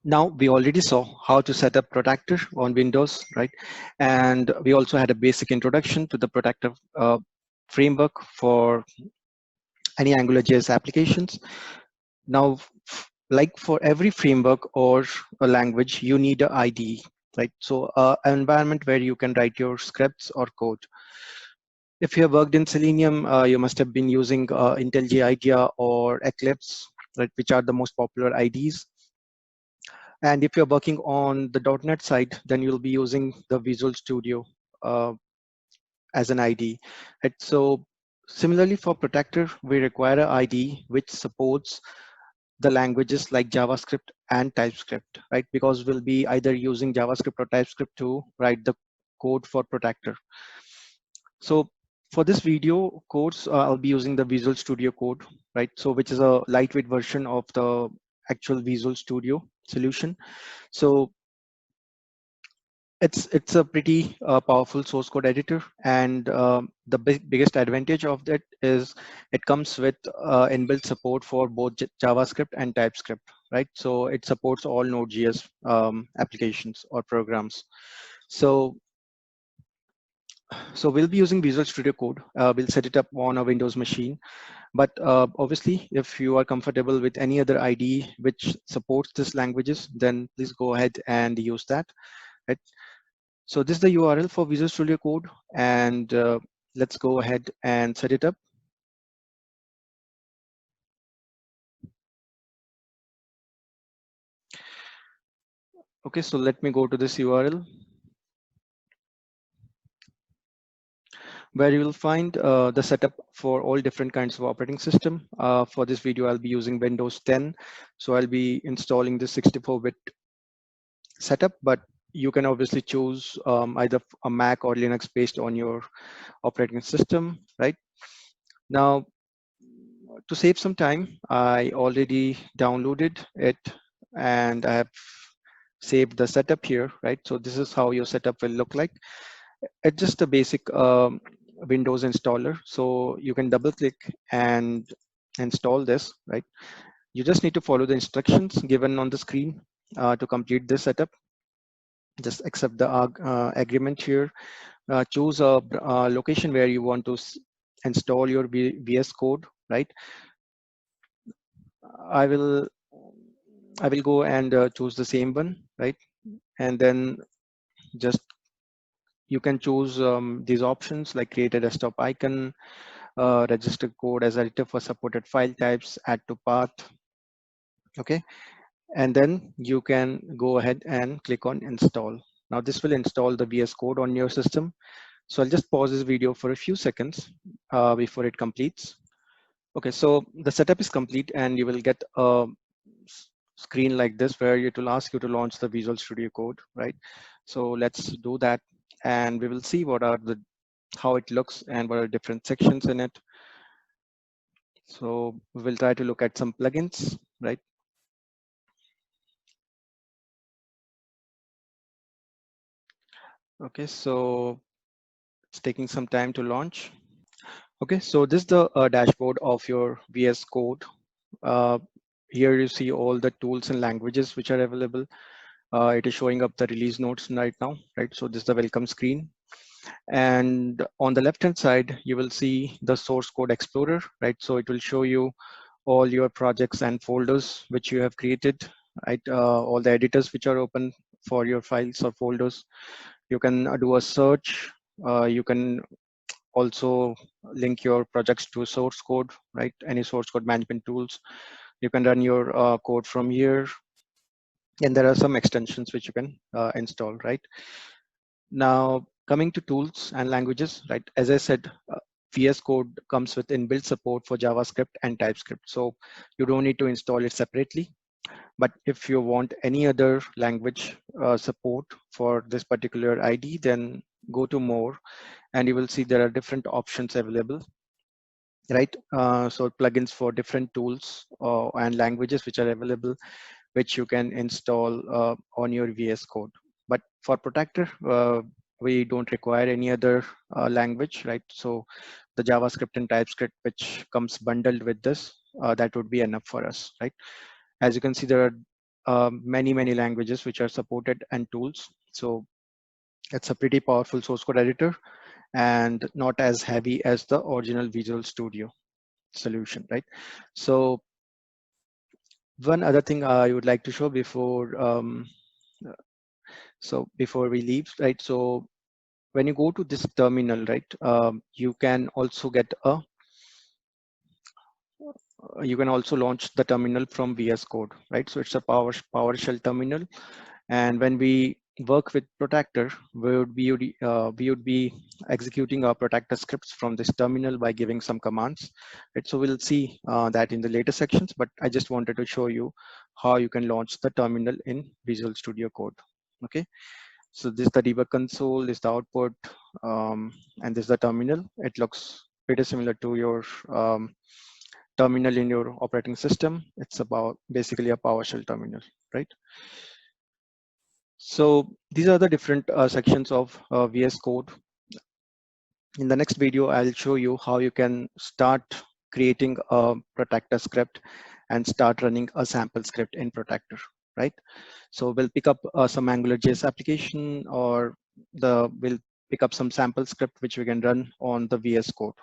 Now we already saw how to set up Protractor on Windows, right? And we also had a basic introduction to the Protractor framework for any AngularJS applications. Now, like for every framework or a language, you need an IDE, right? So an environment where you can write your scripts or code. If you have worked in Selenium, you must have been using IntelliJ IDEA or Eclipse, right, which are the most popular IDEs. And if you're working on the .NET side, then you'll be using the Visual Studio uh, as an IDE. Right? So similarly for Protector, we require an IDE which supports the languages like JavaScript and TypeScript, right? Because we'll be either using JavaScript or TypeScript to write the code for Protector. So for this video course, I'll be using the Visual Studio Code, right? So which is a lightweight version of the actual Visual Studio solution. So it's a pretty powerful source code editor, and the biggest advantage of that is it comes with inbuilt support for both JavaScript and TypeScript, right? So it supports all Node.js applications or programs. So we'll be using Visual Studio Code. We'll set it up on a Windows machine, but obviously, if you are comfortable with any other IDE which supports these languages, then please go ahead and use that. Right? So this is the URL for Visual Studio Code, and let's go ahead and set it up. Okay, so let me go to this URL where you will find the setup for all different kinds of operating system. For this video, I'll be using Windows 10. So I'll be installing the 64-bit setup, but you can obviously choose either a Mac or Linux based on your operating system, right? Now, to save some time, I already downloaded it and I have saved the setup here, right? So this is how your setup will look like. It's just a basic Windows installer. So you can double click and install this, right? You just need to follow the instructions given on the screen to complete this setup. Just accept the agreement here. Choose a location where you want to install your VS Code, right? I will go and choose the same one, right? And then just you can choose these options like create a desktop icon, register code as editor for supported file types, add to path. Okay, and then you can go ahead and click on install. Now this will install the VS Code on your system. So I'll just pause this video for a few seconds before it completes. Okay, so the setup is complete and you will get a screen like this where it will ask you to launch the Visual Studio Code, right? So let's do that and we will see what are the how it looks and what are different sections in it. So we'll try to look at some plugins, right? Okay, so it's taking some time to launch. Okay, so this is the dashboard of your VS Code. Here you see all the tools and languages which are available. It is showing up the release notes right now, right? So this is the welcome screen. And on the left hand side, you will see the source code explorer, right? So it will show you all your projects and folders which you have created, right? All the editors which are open for your files or folders. You can do a search. You can also link your projects to source code, right? Any source code management tools. You can run your code from here. And there are some extensions which you can install, right? Now, coming to tools and languages, right? As I said, VS Code comes with inbuilt support for JavaScript and TypeScript. So you don't need to install it separately. But if you want any other language support for this particular ID, then go to more and you will see there are different options available, right? So plugins for different tools and languages which are available, which you can install on your VS Code. But for Protector, we don't require any other language, right? So the JavaScript and TypeScript, which comes bundled with this, that would be enough for us, right? As you can see, there are many languages which are supported and tools. So it's a pretty powerful source code editor and not as heavy as the original Visual Studio solution, right? So one other thing I would like to show before we leave, right? So when you go to this terminal, right, you can also get you can also launch the terminal from VS Code, right? So it's a PowerShell terminal, and when we work with Protractor, we would be executing our Protractor scripts from this terminal by giving some commands, right? So we'll see that in the later sections, but I just wanted to show you how you can launch the terminal in Visual Studio Code. Okay, so this is the debug console, this is the output, and this is the terminal. It looks pretty similar to your terminal in your operating system. It's about basically a PowerShell terminal, right? So these are the different sections of VS Code. In the next video, I'll show you how you can start creating a Protractor script and start running a sample script in Protractor, right? So we'll pick up some AngularJS application, or we'll pick up some sample script which we can run on the VS Code.